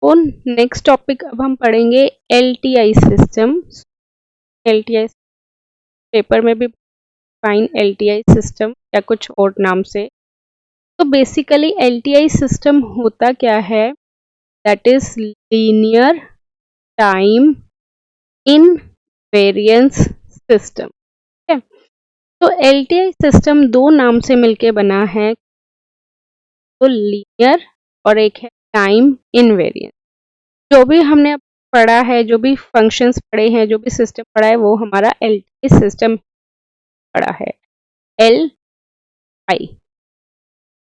तो next topic अब हम पढ़ेंगे LTI सिस्टम। LTI पेपर में भी फाइन LTI सिस्टम या कुछ और नाम से। तो बेसिकली LTI सिस्टम होता क्या है? That is linear time invariance system. ठीक है, तो LTI सिस्टम दो नाम से मिलके बना है, तो लीनियर और एक है टाइम इनवेरिएंस। जो भी हमने पढ़ा है, जो भी फंक्शंस पढ़े हैं, जो भी सिस्टम पढ़ा है, वो हमारा LTI सिस्टम पढ़ा है, LI।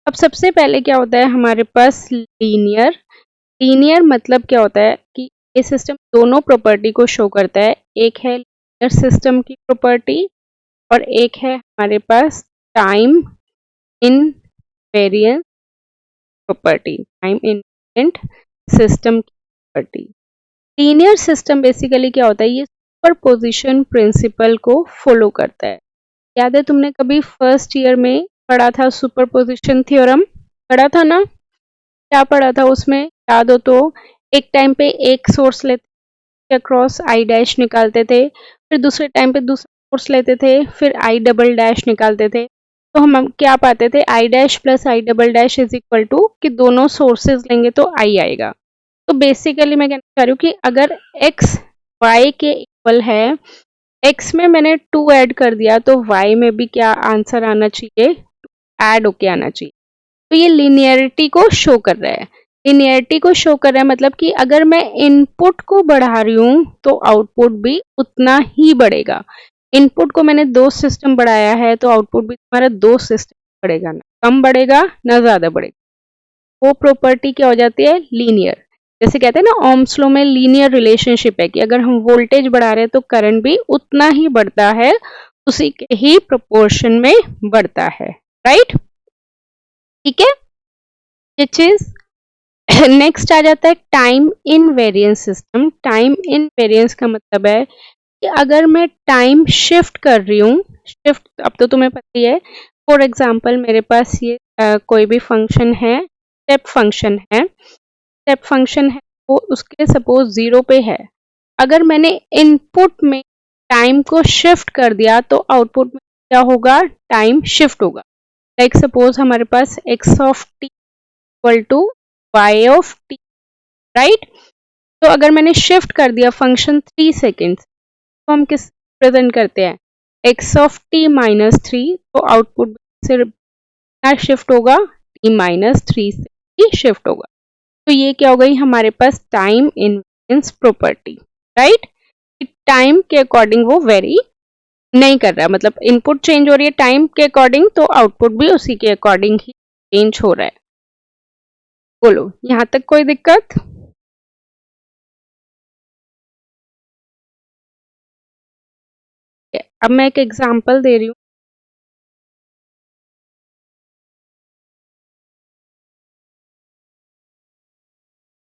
अब सबसे पहले क्या होता है हमारे पास लीनियर। लीनियर मतलब क्या होता है कि ये सिस्टम दोनों प्रॉपर्टी को शो करता है। एक है लीनियर सिस्टम की प्रॉपर्टी और एक है हमारे पास time invariance property, time invariant system की प्रॉपर्टी। लीनियर सिस्टम बेसिकली क्या होता है, ये सुपरपोजिशन प्रिंसिपल को फॉलो करता है। याद है तुमने कभी फर्स्ट ईयर में पढ़ा था सुपरपोजिशन थ्योरम, पढ़ा था ना? क्या पढ़ा था उसमें, याद हो तो? एक टाइम पे एक सोर्स लेते अक्रॉस आई डैश निकालते थे, फिर दूसरे टाइम पे दूसरा सोर्स लेते थे, फिर आई डबल डैश निकालते थे। तो हम क्या पाते थे, I dash plus I double dash is equal to कि दोनों सोर्सेज लेंगे तो आई आएगा। तो बेसिकली मैं कहना चाह रही हूँ कि अगर x y के इक्वल है, x में मैंने 2 ऐड कर दिया तो y में भी क्या आंसर आना चाहिए, ऐड होके आना चाहिए। तो ये लिनियरिटी को शो कर रहा है। लिनियरिटी को शो कर रहा है मतलब कि अगर मैं इनपुट को बढ़ा रही हूँ तो आउटपुट भी उतना ही बढ़ेगा। इनपुट को मैंने 2 सिस्टम बढ़ाया है तो आउटपुट भी तुम्हारा 2 सिस्टम बढ़ेगा, ना कम बढ़ेगा ना ज्यादा बढ़ेगा। वो प्रॉपर्टी क्या हो जाती है, लीनियर। जैसे कहते हैं ना ओम्स लॉ में लीनियर रिलेशनशिप है कि अगर हम वोल्टेज बढ़ा रहे हैं तो करंट भी उतना ही बढ़ता है, उसी के ही प्रोपोर्शन में बढ़ता है, राइट? ठीक है, ये चीज। नेक्स्ट आ जाता है time invariance system. Time invariance का मतलब है कि अगर मैं टाइम शिफ्ट कर रही हूँ, शिफ्ट अब तो तुम्हें पता ही है। फॉर एग्जांपल मेरे पास ये कोई भी फंक्शन है, स्टेप फंक्शन है, स्टेप फंक्शन है, वो उसके सपोज 0 पे है। अगर मैंने इनपुट में टाइम को शिफ्ट कर दिया तो आउटपुट में क्या होगा, टाइम शिफ्ट होगा। लाइक सपोज हमारे पास x of t equal to y of t, right? तो अगर मैंने शिफ्ट कर दिया फंक्शन 3 सेकेंड्स, तो हम किस प्रेजेंट करते हैं, x ऑफ t माइनस 3, तो आउटपुट से शिफ्ट होगा, t माइनस 3 से ही शिफ्ट होगा। तो ये क्या हो गई हमारे पास time invariance property, right? Time के अकॉर्डिंग वो वेरी नहीं कर रहा है, मतलब इनपुट चेंज हो रही है टाइम के अकॉर्डिंग तो आउटपुट भी उसी के अकॉर्डिंग ही चेंज हो रहा है। बोलो यहाँ तक कोई दिक्कत? अब मैं एक एग्जांपल दे रही हूँ।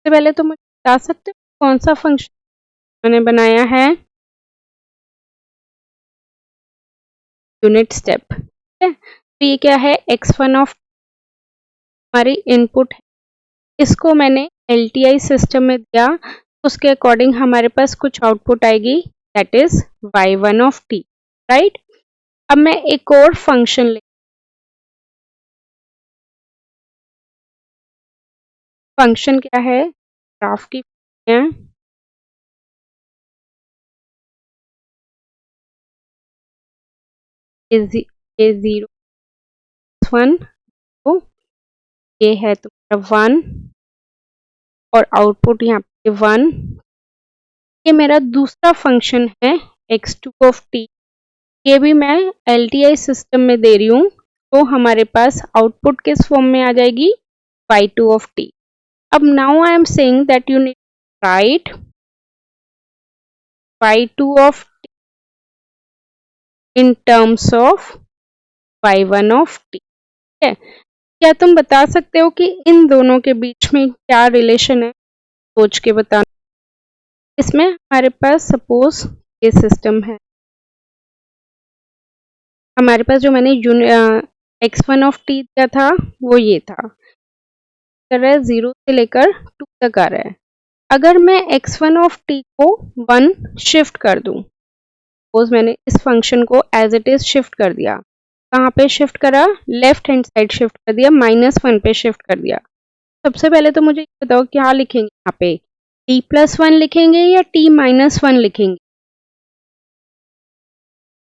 सबसे पहले तो मुझे बता सकते हो कौन सा फंक्शन मैंने बनाया है, यूनिट स्टेप। ठीक है, तो ये क्या है, x1 ऑफ हमारी इनपुट है, इसको मैंने LTI सिस्टम में दिया, उसके अकॉर्डिंग हमारे पास कुछ आउटपुट आएगी, that is y1 of t, right? अब मैं एक और फंक्शन ले, फंक्शन क्या है, ग्राफ की है, ये 0 1, तो ये है तुम्हारा 1 और आउटपुट यहाँ पे 1। ये मेरा दूसरा फंक्शन है x2 ऑफ t, ये भी मैं LTI सिस्टम में दे रही हूँ, तो हमारे पास आउटपुट किस फॉर्म में आ जाएगी, y2 ऑफ t। अब now I am saying that you need right y2 of t in terms of y1 of t। ठीक है, क्या तुम बता सकते हो कि इन दोनों के बीच में क्या रिलेशन है, सोच के बताना। इसमें हमारे पास सपोज ये सिस्टम है, हमारे पास जो मैंने x1 ऑफ t दिया था वो ये था, कर रहा है 0 से लेकर 2 तक आ रहा है। अगर मैं x1 ऑफ t को 1 शिफ्ट कर दूं, सपोज मैंने इस फंक्शन को एज इट इज शिफ्ट कर दिया, कहाँ पे शिफ्ट करा, लेफ्ट हैंड साइड शिफ्ट कर दिया, -1 पे शिफ्ट कर दिया। सबसे पहले तो मुझे बताओ क्या लिखेंगे यहाँ पे, t+1 लिखेंगे या t-1 लिखेंगे?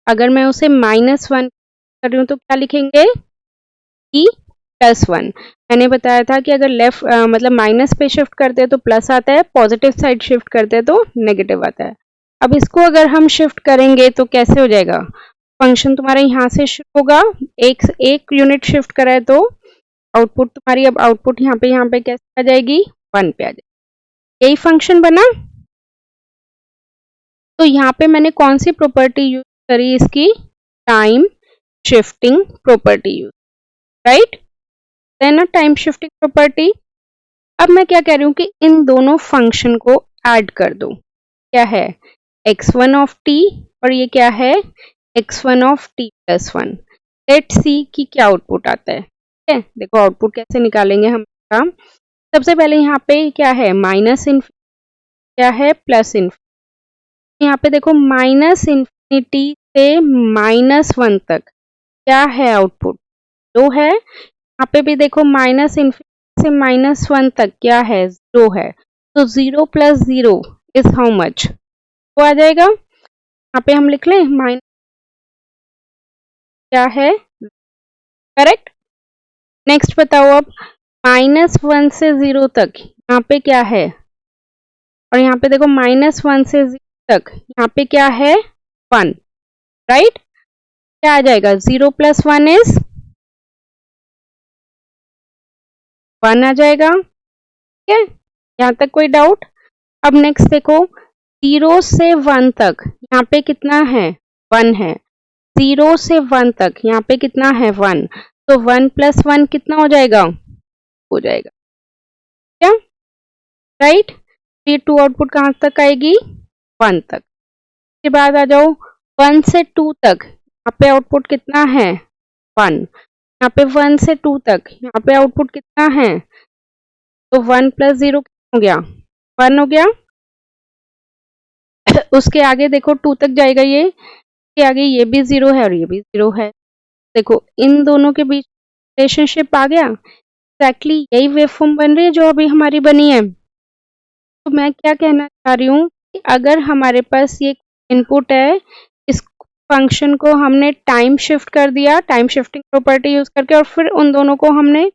अगर मैं उसे -1 कर रही हूँ तो क्या लिखेंगे, t+1। मैंने बताया था कि अगर लेफ्ट मतलब माइनस पे शिफ्ट करते हैं तो प्लस आता है, पॉजिटिव साइड शिफ्ट करते हैं तो नेगेटिव आता है। अब इसको अगर हम शिफ्ट करेंगे तो कैसे हो जाएगा, फंक्शन तुम्हारा यहाँ से शुरू होगा, एक यूनिट शिफ्ट करा है तो आउटपुट तुम्हारी, अब आउटपुट यहाँ पे कैसे आ जाएगी, 1 पे आ जाएगी। यही फंक्शन बना। तो यहाँ पे मैंने कौन सी प्रॉपर्टी यूज करी, इसकी time shifting property use, right, then time shifting property. अब मैं क्या कह रही हूँ कि इन दोनों फंक्शन को ऐड कर दो, क्या है x1 ऑफ t और ये क्या है x1 of t+1। Let's see कि क्या आउटपुट आता है। ठीक है, देखो आउटपुट कैसे निकालेंगे हम काम। सबसे पहले यहाँ पे क्या है, माइनस इन्फिनिटी, क्या है प्लस इन्फिनिटी। यहाँ पे देखो माइनस इन्फिनिटी से -1 तक क्या है आउटपुट, 2 है। यहाँ पे भी देखो माइनस इन्फिनिटी से -1 तक क्या है, 0 है। तो 0 + 0 इज हाउ मच, वो आ जाएगा। यहाँ पे हम लिख लें माइनस क्या है, करेक्ट। नेक्स्ट बताओ अब, -1 से 0 तक यहाँ पे क्या है, और यहाँ पे देखो -1 से 0 तक यहाँ पे क्या है, 1, राइट। क्या आ जाएगा, 0 + 1 इज 1 आ जाएगा। ठीक है, यहाँ तक कोई डाउट? अब नेक्स्ट देखो, 0 से 1 तक यहाँ पे कितना है, 1 है। 0 से 1 तक यहाँ पे कितना है, 1। तो 1 + 1 कितना हो जाएगा, हो जाएगा, क्या, राइट। ये 2 आउटपुट कहाँ तक आएगी, 1 तक। उसके बाद आ जाओ 1 से 2 तक, यहाँ पे आउटपुट कितना है, 1। यहाँ पे 1 से 2 तक यहाँ पे आउटपुट कितना है, तो 1 + 0 हो गया, 1 हो गया। उसके आगे देखो 2 तक जाएगा ये, उसके आगे ये भी 0 है और ये भी 0 है। देखो इन दोनों के बीच रिलेशनशिप आ गया, एक्जैक्टली यही वेवफॉर्म बन रही है जो अभी हमारी बनी है। तो मैं क्या कहना चाह रही हूँ कि अगर हमारे पास ये इनपुट है, इस फंक्शन को हमने टाइम शिफ्ट कर दिया, टाइम शिफ्टिंग प्रॉपर्टी यूज करके, और फिर उन दोनों को हमने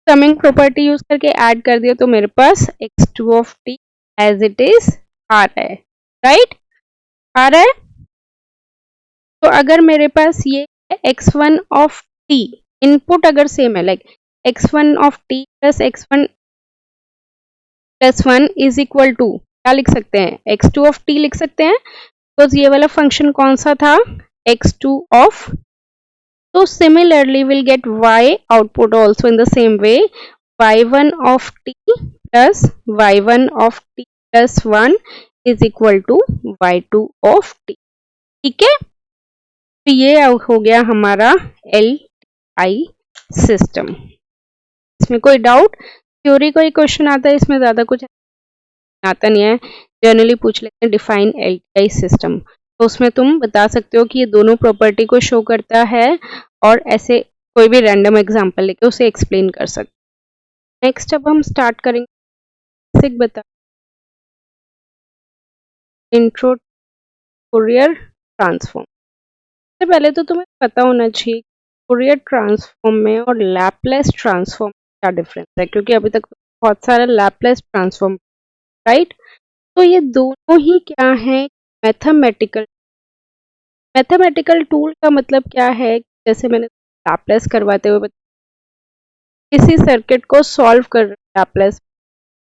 समिंग प्रॉपर्टी यूज करके ऐड कर दिया, तो मेरे पास x2 of t as it is आ रहा है, राइट, आ रहा है। तो अगर मेरे पास ये x1 ऑफ t, इनपुट अगर सेम है, like x1 of t plus x1 + 1 is equal to, क्या लिख सकते हैं, x2 ऑफ t लिख सकते हैं, बिकॉज ये वाला फंक्शन कौन सा था, x2 ऑफ। तो similarly we'll get y output also in the same way, y1 of t plus y1 of t plus 1 is equal to y2 of t। ठीक है, तो ये हो गया हमारा LTI सिस्टम। इसमें कोई डाउट, थ्योरी कोई क्वेश्चन आता है इसमें, ज्यादा कुछ आता नहीं है, जनरली पूछ लेते हैं डिफाइन LTI सिस्टम, तो उसमें तुम बता सकते हो कि ये दोनों प्रॉपर्टी को शो करता है, और ऐसे कोई भी रैंडम एग्जांपल लेके उसे एक्सप्लेन कर सकते। नेक्स्ट अब हम स्टार्ट करेंगे बेसिक बता, इंट्रो फूरियर ट्रांसफॉर्म। सबसे पहले तो तुम्हें पता होना चाहिए फूरियर ट्रांसफॉर्म में और लैपलेस ट्रांसफॉर्म क्या डिफरेंस है, क्योंकि अभी तक बहुत सारा लैपलेस ट्रांसफॉर्म, राइट। तो ये दोनों ही क्या है, मैथमेटिकल। मैथमेटिकल टूल का मतलब क्या है, जैसे मैंने लैपलेस करवाते हुए किसी सर्किट को सॉल्व कर लैपलेस,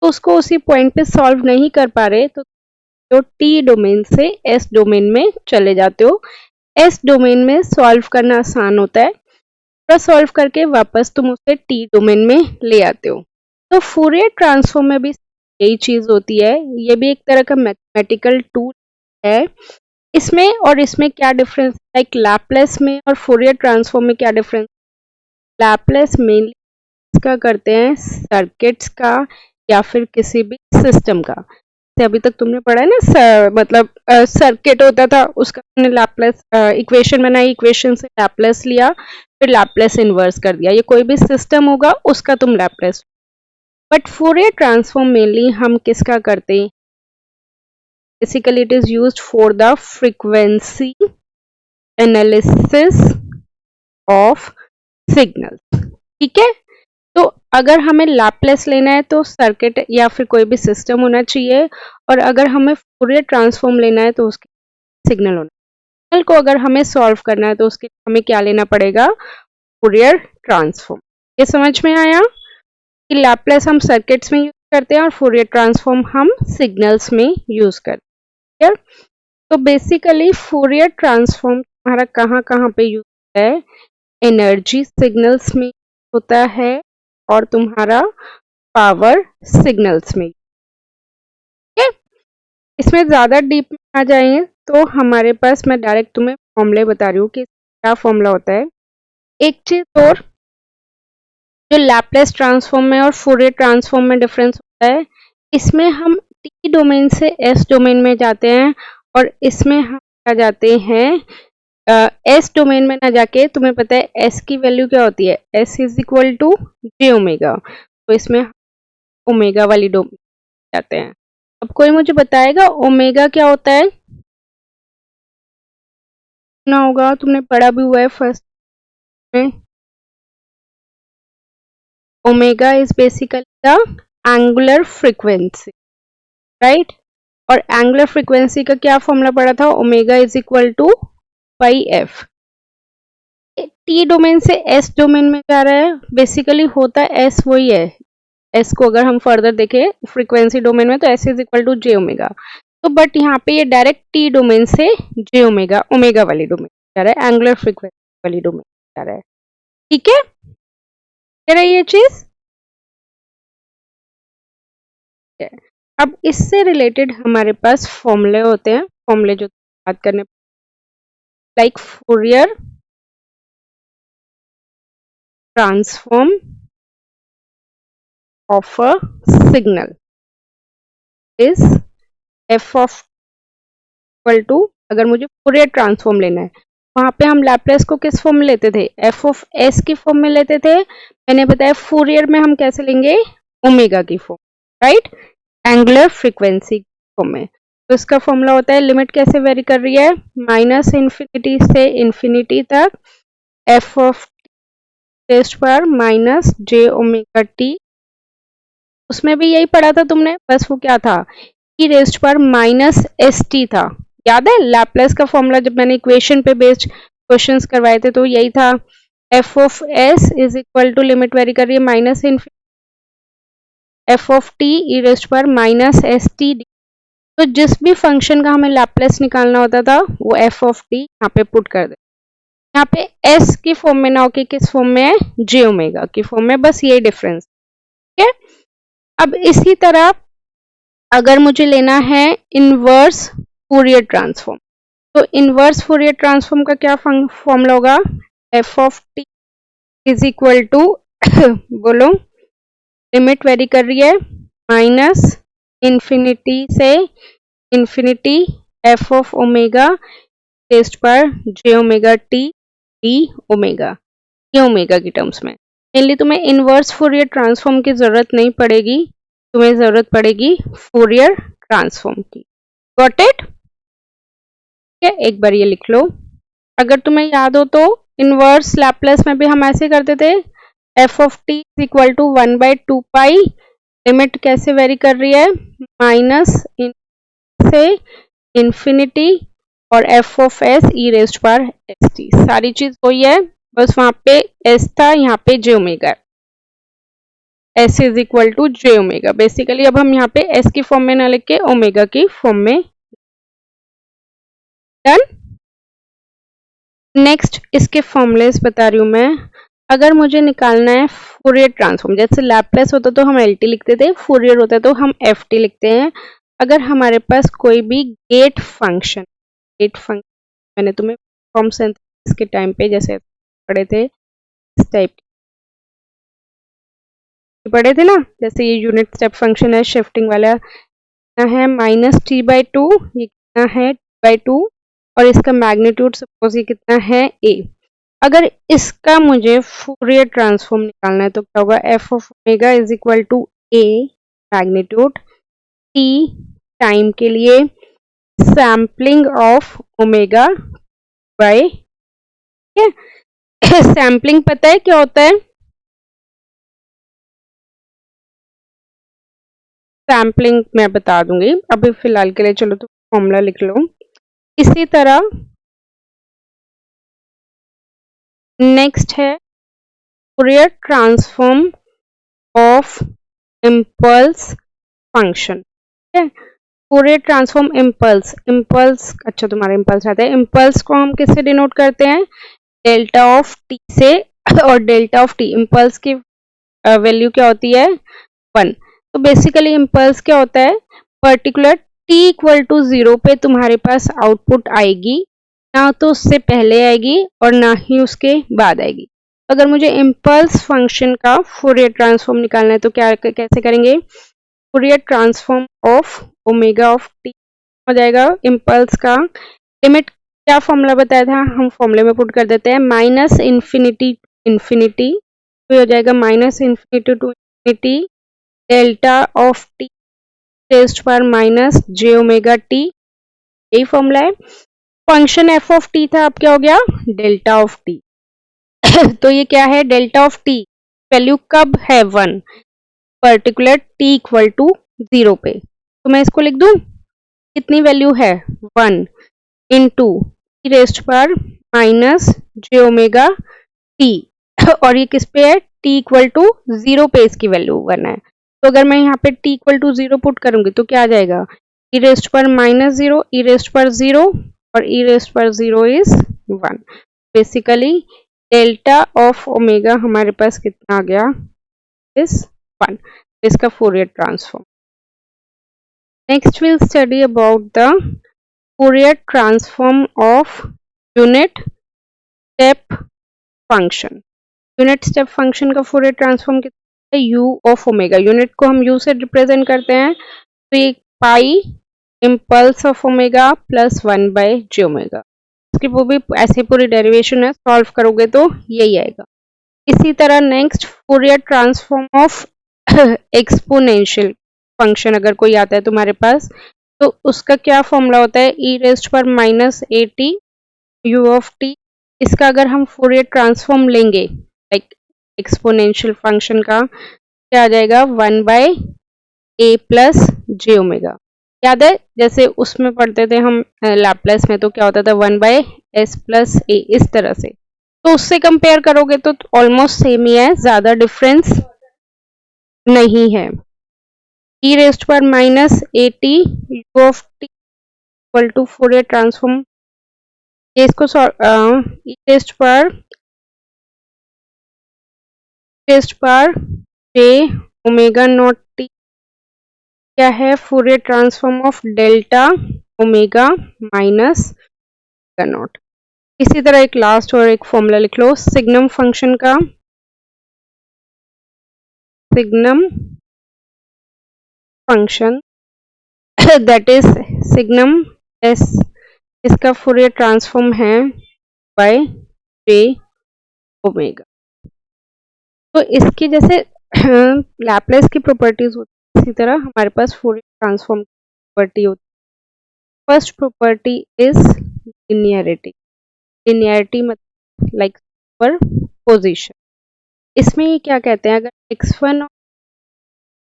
तो उसको उसी पॉइंट पे सॉल्व नहीं कर पा रहे तो टी डोमेन से एस डोमेन में चले जाते हो। एस डोमेन में सॉल्व करना आसान होता है, पूरा सॉल्व करके वापस तुम उसे टी डोमेन में ले आते हो। तो फूरियर ट्रांसफॉर्म में भी यही चीज होती है, ये भी एक तरह का मैथमेटिकल टूल है। इसमें और इसमें क्या डिफरेंस, लाइक लैपलेस में और फूरियर ट्रांसफॉर्म में क्या डिफरेंस, लैपलेस मेनली इसका करते हैं सर्किट्स का या फिर किसी भी सिस्टम का, जैसे अभी तक तुमने पढ़ा है ना, मतलब सर्किट होता था, उसका तुमने लैप्लेस इक्वेशन बनाई, इक्वेशन से लैप्लेस लिया, फिर लैप्लेस इन्वर्स कर दिया। ये कोई भी सिस्टम होगा उसका तुम Laplace. But Fourier transform mainly हम किसका करते हैं? Basically it is used for the frequency analysis of signal. ठीक है, तो अगर हमें लैप्लेस लेना है तो सर्किट या फिर कोई भी सिस्टम होना चाहिए, और अगर हमें फूरियर ट्रांसफॉर्म लेना है तो उसके सिग्नल होना। सिग्नल को अगर हमें सॉल्व करना है तो उसके हमें क्या लेना पड़ेगा? Fourier transform. ये समझ में आया कि लैप्लेस हम सर्किट्स में यूज करते हैं और फूरियर ट्रांसफॉर्म हम सिग्नल्स में यूज करते हैं। तो बेसिकली फूरियर ट्रांसफॉर्म हमारा कहाँ कहाँ पे यूज होता है? एनर्जी सिग्नल्स में होता है और तुम्हारा पावर सिग्नल्स में। ठीक है, इसमें ज़्यादा डीप में आ जाएंगे तो हमारे पास, मैं डायरेक्ट तुम्हें फॉर्मूले बता रही हूँ कि क्या फॉर्मूला होता है। एक चीज़ और, जो लैप्लेस ट्रांसफॉर्म में और फूरियर ट्रांसफॉर्म में डिफरेंस होता है, इसमें हम टी डोमेन से एस डोमेन में जाते हैं और इसमें हम क्या जाते हैं एस डोमेन में ना जाके। तुम्हें पता है एस की वैल्यू क्या होती है? S is equal to J omega, तो इसमें ओमेगा वाली डोमेन जाते हैं। अब कोई मुझे बताएगा ओमेगा क्या होता है? ना होगा, तुमने पढ़ा भी हुआ है फर्स्ट में। Omega is basically the angular frequency, right? और एंगुलर फ्रीक्वेंसी का क्या फॉर्मूला पड़ा था? Omega is equal to pi F. T domain से एस डोमेन में जा रहा है, बेसिकली होता एस वही है। एस को अगर हम फर्दर देखें फ्रीक्वेंसी डोमेन में तो S is equal to J omega, तो बट यहाँ पे ये डायरेक्ट टी डोमेन से जे ओमेगा, ओमेगा वाली डोमेन जा रहा है, एंगुलर फ्रीक्वेंसी वाली डोमेन जा रहा है। ठीक है, क्या है ये चीज? अब इससे रिलेटेड हमारे पास फॉर्मूले होते हैं, फॉर्मूले जो बात करने, like Fourier transform of a signal is F of equal to, अगर मुझे फूरियर ट्रांसफॉर्म लेना है, वहां पे हम लैप्लेस को किस फॉर्म में लेते थे? एफ ऑफ एस की फॉर्म में लेते थे। मैंने बताया फूरियर में हम कैसे लेंगे? ओमेगा की form, right? Angular frequency form में। तो इसका फॉर्मूला होता है, लिमिट कैसे वेरी कर रही है? माइनस इन्फिनिटी से इन्फिनिटी तक एफ ऑफ टेस्ट पर माइनस जे ओमेगा टी। उसमें भी यही पढ़ा था तुमने, बस वो क्या था? ई रेस्ट पर माइनस एस टी था। याद है लैप्लेस का फॉर्मूला जब मैंने इक्वेशन पे बेस्ड क्वेश्चंस करवाए थे तो यही था, F of S is equal to, limit vary कर रही है minus infinity F of T E raised पर माइनस एस टी। तो जिस भी फंक्शन का हमें लैप्लेस निकालना होता था वो एफ ऑफ टी यहाँ पे पुट कर दे। यहाँ पे एस की फॉर्म में ना होके किस फॉर्म में है? जे ओमेगा की फॉर्म में, बस यही डिफरेंस। ठीक है, अब इसी तरह अगर मुझे लेना है इनवर्स फूरियर ट्रांसफॉर्म, तो इनवर्स फूरियर ट्रांसफॉर्म का क्या फॉर्मूला होगा? F of T is equal to बोलो, लिमिट वेरी कर रही है माइनस इन्फिनिटी से infinity F of omega raised पर J omega T D omega, ये ओमेगा की टर्म्स में। मेनली तुम्हें इनवर्स फूरियर ट्रांसफॉर्म की जरूरत नहीं पड़ेगी, तुम्हें जरूरत पड़ेगी फूरियर ट्रांसफॉर्म की। Got it? एक बार ये लिख लो, अगर तुम्हें याद हो तो इनवर्स लैप्लेस में भी हम ऐसे करते थे, F of T is equal to 1/2 pi, limit कैसे वेरी कर रही है? माइनस से इन्फिनिटी और F of S E raised पर एस टी, सारी चीज वही है, बस वहां पे एस था, यहाँ पे j omega, s is equal to J omega. Basically अब हम यहाँ पे एस की फॉर्म में ना लिख के ओमेगा की फॉर्म में। डन। नेक्स्ट इसके फॉर्मूलेस बता रही हूँ मैं। अगर मुझे निकालना है फूरियर ट्रांसफॉर्म, जैसे लैप्लेस होता तो हम एल टी लिखते थे, फूरियर होता तो हम एफ टी लिखते हैं। अगर हमारे पास कोई भी गेट फंक्शन मैंने तुम्हें फॉर्म सिंथेसिस के टाइम पे जैसे पढ़े थे, इस टाइप पढ़े थे ना, जैसे ये यूनिट स्टेप फंक्शन है शिफ्टिंग वाला, कितना है -t/2, ये कितना है t/2 और इसका मैग्नीट्यूड सपोज ये कितना है a। अगर इसका मुझे फूरियर ट्रांसफॉर्म निकालना है तो क्या होगा, f of omega is equal to a magnitude t time के लिए sampling of omega by, sampling पता है क्या होता है, सैम्पलिंग मैं बता दूंगी अभी फिलहाल के लिए, चलो तो फॉर्मूला लिख लो। इसी तरह नेक्स्ट है Fourier transform of impulse function, ठीक है। फूरियर ट्रांसफॉर्म इम्पल्स, इम्पल्स अच्छा तुम्हारा इम्पल्स आता है, इम्पल्स को हम किससे डिनोट करते हैं, डेल्टा ऑफ टी से, और डेल्टा ऑफ टी इम्पल्स की वैल्यू क्या होती है 1। तो बेसिकली इम्पल्स क्या होता है, पर्टिकुलर t इक्वल टू 0 पे तुम्हारे पास आउटपुट आएगी, ना तो उससे पहले आएगी और ना ही उसके बाद आएगी। अगर मुझे इम्पल्स फंक्शन का फूरियर ट्रांसफॉर्म निकालना है तो क्या कैसे करेंगे, Fourier transform of omega of T हो जाएगा इम्पल्स का, लिमिट क्या फॉर्मूला बताया था, हम फॉर्मूले में पुट कर देते हैं माइनस इन्फिनिटी इन्फिनिटी, तो हो जाएगा minus infinity to infinity delta of T raised power minus j omega T, यही फॉर्मूला है। फंक्शन f ऑफ टी था, अब क्या हो गया डेल्टा ऑफ टी। तो ये क्या है, डेल्टा ऑफ टी वैल्यू कब है 1, पर्टिकुलर t इक्वल टू 0 पे, तो मैं इसको लिख दूं कितनी वैल्यू है 1 इंटू टी रेस्ट पर माइनस j ओमेगा टी, और ये किस पे है t इक्वल टू 0 पे इसकी वैल्यू 1 है। तो अगर मैं यहाँ पे t इक्वल टू 0 पुट करूंगी तो क्या आ जाएगा, e रेस्ट पर -0, e रेस्ट पर 0 और e रेस्ट पर 0 is 1। Basically delta of omega हमारे पास कितना आ गया इज 1, इसका फूरियर transform. Next will study about the Fourier transform of unit step function. Unit step function का फूरियर ट्रांसफॉर्म कितना है, u ऑफ ओमेगा, यूनिट को हम u से रिप्रेजेंट करते हैं, तो ये pi impulse of omega plus 1 by j omega, इसकी वो भी ऐसी पूरी डेरिवेशन है, सॉल्व करोगे तो यही आएगा। इसी तरह next Fourier transform of exponential function अगर कोई आता है तुम्हारे पास, तो उसका क्या फॉर्मूला होता है, e रेस्ट पर -at u ऑफ t, इसका अगर हम फूरियर ट्रांसफॉर्म लेंगे लाइक एक्सपोनेंशियल फंक्शन का, क्या आ जाएगा 1 by a plus j omega. याद है जैसे उसमें पढ़ते थे हम लैपलेस में, तो क्या होता था 1 बाय s प्लस a, इस तरह से, तो उससे कंपेयर करोगे तो ऑलमोस्ट सेम ही है, ज्यादा डिफरेंस नहीं है। e रेस्ट पर -at u of t equal to Fourier transform, ये इसको e रेस्ट पर j ओमेगा नॉट t क्या है, Fourier transform of delta omega minus omega naught. इसी तरह एक लास्ट और एक फॉर्मूला लिख लो सिग्नम फंक्शन का, signum function that is signum s, इसका फूरियर ट्रांसफॉर्म है बाय j ओमेगा। तो इसकी जैसे लैपलेस की प्रॉपर्टीज होती है, इसी तरह हमारे पास फूरियर ट्रांसफॉर्म की प्रॉपर्टी होती है। First property is linearity, linearity मतलब लाइक सुपर पोजिशन। इसमें ये क्या कहते हैं, अगर x1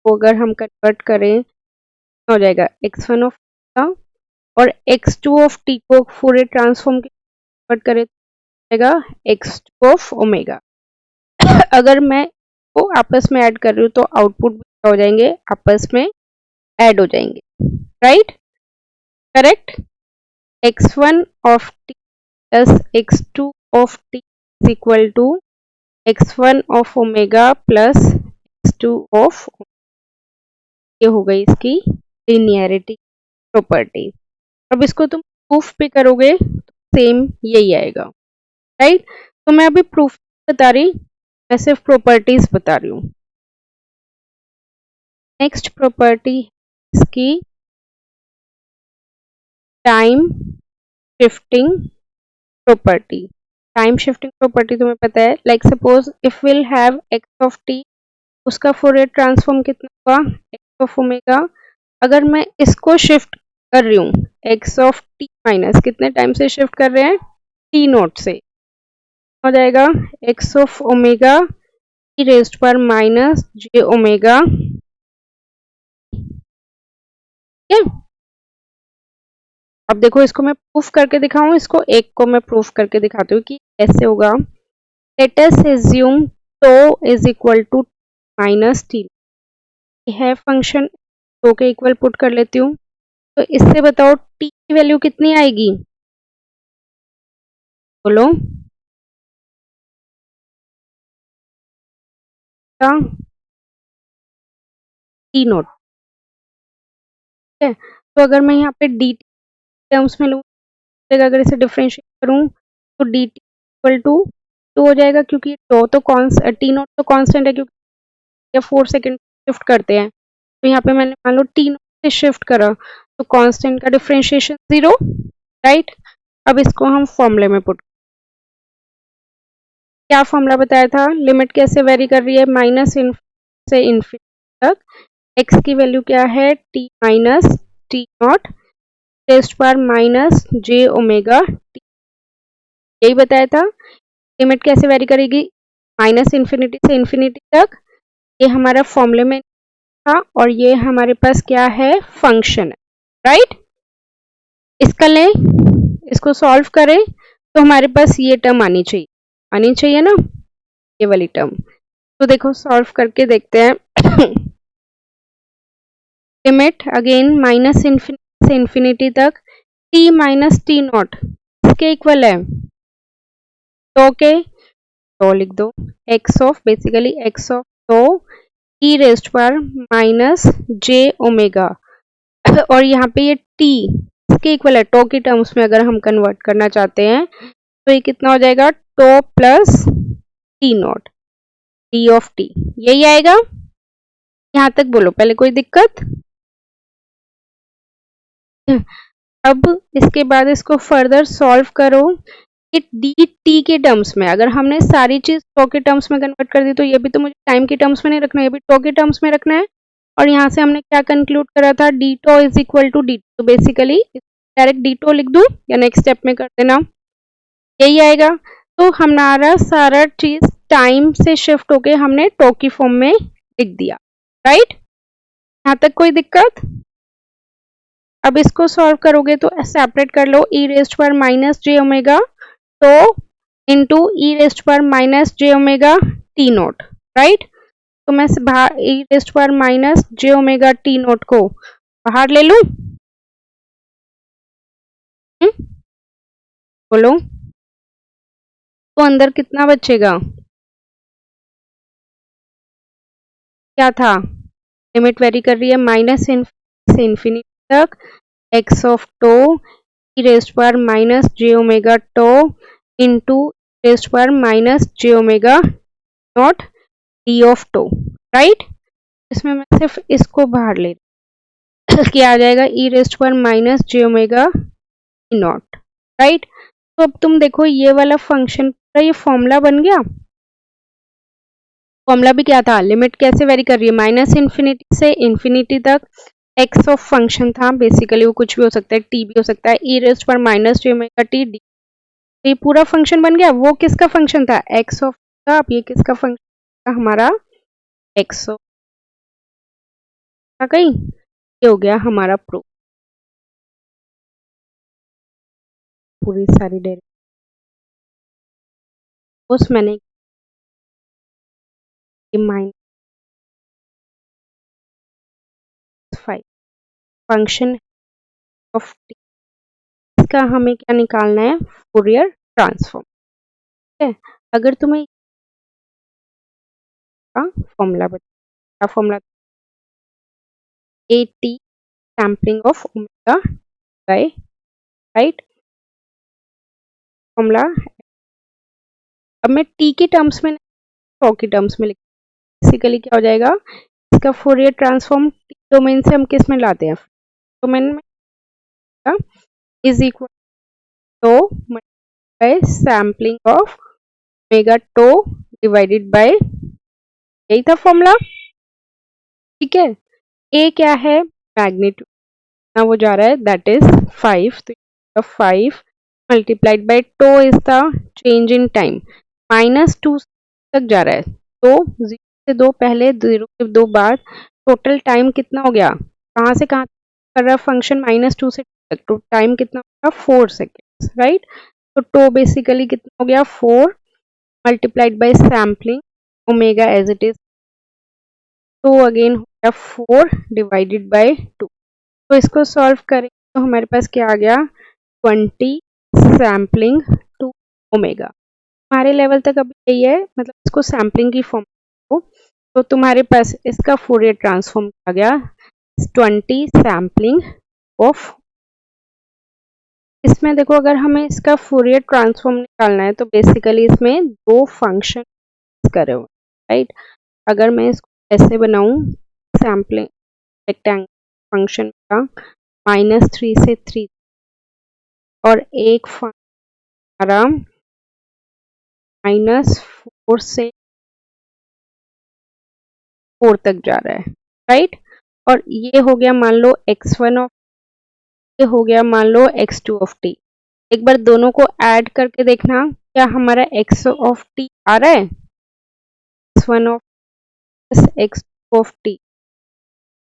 को अगर हम कन्वर्ट करें हो जाएगा x1 ऑफ का, और x2 ऑफ t को फूरियर ट्रांसफॉर्म कन्वर्ट करें तो जाएगा x2 ऑफ ओमेगा। अगर मैं को आपस में ऐड कर रही हूँ तो आउटपुट भी हो जाएंगे, आपस में ऐड हो जाएंगे, right, correct. x1 of t plus x2 of t is equal to x1 of omega plus x2 of, ये हो गई इसकी लिनियरिटी प्रॉपर्टी। अब इसको तुम प्रूफ भी करोगे तो सेम यही आएगा, राइट। तो मैं अभी प्रूफ बता रही, मैं सिर्फ प्रॉपर्टीज बता रही हूँ। नेक्स्ट प्रॉपर्टी इसकी time shifting property. Time shifting property तुम्हें पता है, like suppose if will have x of T, उसका फोरियर ट्रांसफॉर्म कितना हुआ, एक्स ऑफ ओमेगा। अगर मैं इसको शिफ्ट कर रही हूँ एक्स ऑफ टी माइनस, कितने टाइम से शिफ्ट कर रहे हैं, टी नोट से, हो जाएगा x of omega E raised पर माइनस जे ओमेगा। ठीक है, अब देखो इसको मैं प्रूफ करके दिखाऊं, इसको एक को मैं प्रूफ करके दिखाती हूँ कि कैसे होगा। Let us assume tau is equal to minus T है फंक्शन, टो के इक्वल पुट कर लेती हूँ। तो इससे बताओ टी की वैल्यू कितनी आएगी, बोलो। T note. ठीक है, तो अगर मैं यहाँ पे डी टी टर्म्स में लूँ, अगर इसे डिफरेंशिएट करूँ तो D T equal to to हो जाएगा, क्योंकि टो तो टी नोट तो कांस्टेंट है, क्योंकि या 4 सेकंड शिफ्ट करते हैं। तो यहाँ पे मैंने मान लो टी नोट से शिफ्ट करा, तो कांस्टेंट का डिफरेंशिएशन 0, राइट। अब इसको हम फॉर्मूले में पुट, क्या फॉर्मूला बताया था, लिमिट कैसे वेरी कर रही है, माइनस से इन्फिनिटी तक, एक्स की वैल्यू क्या है, T minus T not rest पर माइनस जे ओमेगा टी, यही बताया था। लिमिट कैसे वेरी करेगी, माइनस इन्फिनिटी से इन्फिनिटी तक, ये हमारा फॉर्मूले में था, और ये हमारे पास क्या है, फंक्शन है, राइट। इसका लें, इसको सॉल्व करें, तो हमारे पास ये टर्म आनी चाहिए ना, ये वाली टर्म। तो देखो सॉल्व करके देखते हैं। लिमिट अगेन माइनस इन्फिनिटी से इन्फिनिटी तक, टी माइनस टी नॉट इसके इक्वल है, तो के तो लिख दो x of, basically x of तो ई रेस्ट पर माइनस जे ओमेगा, और यहाँ पे ये टी इसके इक्वल है, टो की टर्म्स में अगर हम कन्वर्ट करना चाहते हैं तो ये कितना हो जाएगा, tau plus T naught T of T, यही आएगा। यहाँ तक बोलो पहले, कोई दिक्कत। अब इसके बाद इसको फर्दर सॉल्व करो, डी टी के टर्म्स में, अगर हमने सारी चीज टो के टर्म्स में कन्वर्ट कर दी, तो ये भी तो मुझे टाइम के टर्म्स में नहीं रखना है, ये भी टो के टर्म्स में रखना है। और यहाँ से हमने क्या कंक्लूड करा था, D tau is equal to D, तो बेसिकली डायरेक्ट डी टो लिख दूं या नेक्स्ट स्टेप में कर देना, यही आएगा। तो हमारा सारा चीज टाइम से शिफ्ट होके हमने टो की फॉर्म में लिख दिया, राइट। यहाँ तक कोई दिक्कत। अब इसको सॉल्व करोगे तो सेपरेट कर लो, ई रेस्ट पर माइनस जे ओमेगा तो इंटू ई रेस्ट पर minus j omega T note, right. तो मैं ई रेस्ट पर minus j omega T note को बाहर ले लूं, बोलो, तो अंदर कितना बचेगा, क्या था, लिमिट वेरी कर रही है माइनस से इन्फिनिटी तक, x of tau e raised पर minus j omega tau into raised पर minus j omega nought d of tau, right. इसमें मैं सिर्फ इसको बाहर ले क्या आ जाएगा, ई रेस्ट पर minus j omega nought, right. तो अब तुम देखो ये वाला फंक्शन का ये फॉर्मूला बन गया। फॉर्मूला भी क्या था, लिमिट कैसे वेरी कर रही है, माइनस इन्फिनिटी से इन्फिनिटी तक, एक्स ऑफ फंक्शन था, बेसिकली वो कुछ भी हो सकता है, टी भी हो सकता है, ई रेस्ट पर minus j omega T D, ये पूरा फंक्शन बन गया। वो किसका फंक्शन था, एक्स ऑफ का, अब ये किसका फंक्शन था, हमारा एक्स ऑफ का, कहीं ये हो गया हमारा प्रूफ, पूरी सारी डेरिवेटिव उस मैंने माइनस 5 फंक्शन ऑफ टी, इसका हमें क्या निकालना है, फूरियर ट्रांसफॉर्म। ठीक है, अगर तुम्हें फॉर्मूला बता, formula A T sampling of omega bye, right, formula. अब मैं टी के टर्म्स में, टो के टर्म्स में लिख, बेसिकली क्या हो जाएगा, इसका फूरियर ट्रांसफॉर्म डोमेन से हम किस में लाते हैं, डोमेन में, is equal to by sampling of omega tau divided by, यही था फॉर्मूला। ठीक है, ए क्या है, मैग्नीट्यूड, ना वो जा रहा है दैट इज 5, तो 5 multiplied by tau is the change in time, -2 तक जा रहा है, तो 0 से 2 पहले, 0 से 2 बाद, टोटल टाइम कितना हो गया, कहाँ से कहाँ कर रहा है फंक्शन, -2 से 2 तक, तो टाइम कितना होगा 4 सेकेंड्स, राइट। तो टो बेसिकली कितना हो गया 4 multiplied by sampling omega as it is, तो अगेन हो गया 4 डिवाइडेड बाय 2। तो इसको सॉल्व करें तो हमारे पास क्या आ गया 20 सैम्पलिंग टू ओमेगा। हमारे लेवल तक अभी यही है, मतलब इसको सैम्पलिंग की फॉर्म हो, तो तुम्हारे पास इसका फोरियर ट्रांसफॉर्म आ गया 20 सैम्पलिंग ऑफ। इसमें देखो अगर हमें इसका फोरियर ट्रांसफॉर्म निकालना है तो बेसिकली इसमें दो फंक्शन करे हुए, राइट। अगर मैं इसको ऐसे बनाऊं, सैम्पलिंग रेक्टेंगल फंक्शन का -3 से 3, और एक फंक्शन -4 से 4 तक जा रहा है, राइट। और ये हो गया मान लो x1 ऑफ, ये हो गया मान लो x2 ऑफ t। एक बार दोनों को ऐड करके देखना क्या हमारा x ऑफ t आ रहा है, x1 of x2 of t,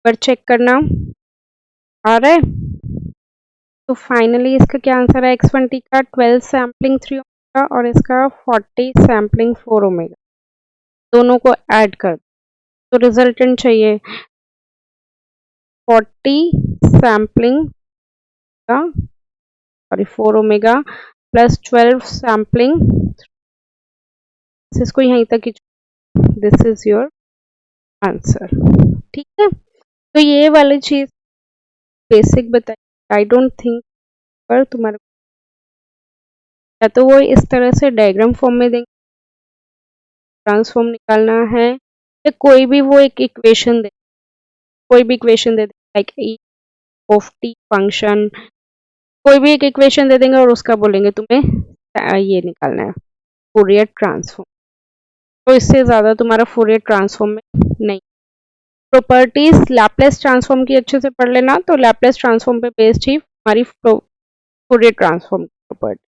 पर चेक करना आ रहा है। तो फाइनली इसका क्या आंसर है, x1t का 12 सैम्पलिंग 3 ओमेगा और इसका 40 सैम्पलिंग 4 ओमेगा, दोनों को ऐड कर, तो रिजल्टेंट चाहिए 40 सैम्पलिंग का, सॉरी 4 ओमेगा प्लस 12 सैम्पलिंग, इसको यहीं तक ही, दिस इज योर आंसर। ठीक है, तो ये वाली चीज बेसिक बताई, आई डोंट थिंक पर तुम्हारे, या तो वो इस तरह से डायग्राम फॉर्म में देंगे, ट्रांसफॉर्म निकालना है, या कोई भी वो एक इक्वेशन दे, कोई भी equation they like E of T function, कोई भी एक इक्वेशन दे देंगे और उसका बोलेंगे तुम्हें ये निकालना है फूरियर ट्रांसफॉर्म। तो इससे ज़्यादा तुम्हारा फूरियर ट्रांसफॉर्म में नहीं। प्रॉपर्टीज लैपलेस ट्रांसफॉर्म की अच्छे से पढ़ लेना, तो लैपलेस ट्रांसफॉर्म पे बेस्ड ही हमारी फूरियर ट्रांसफॉर्म की प्रॉपर्टी।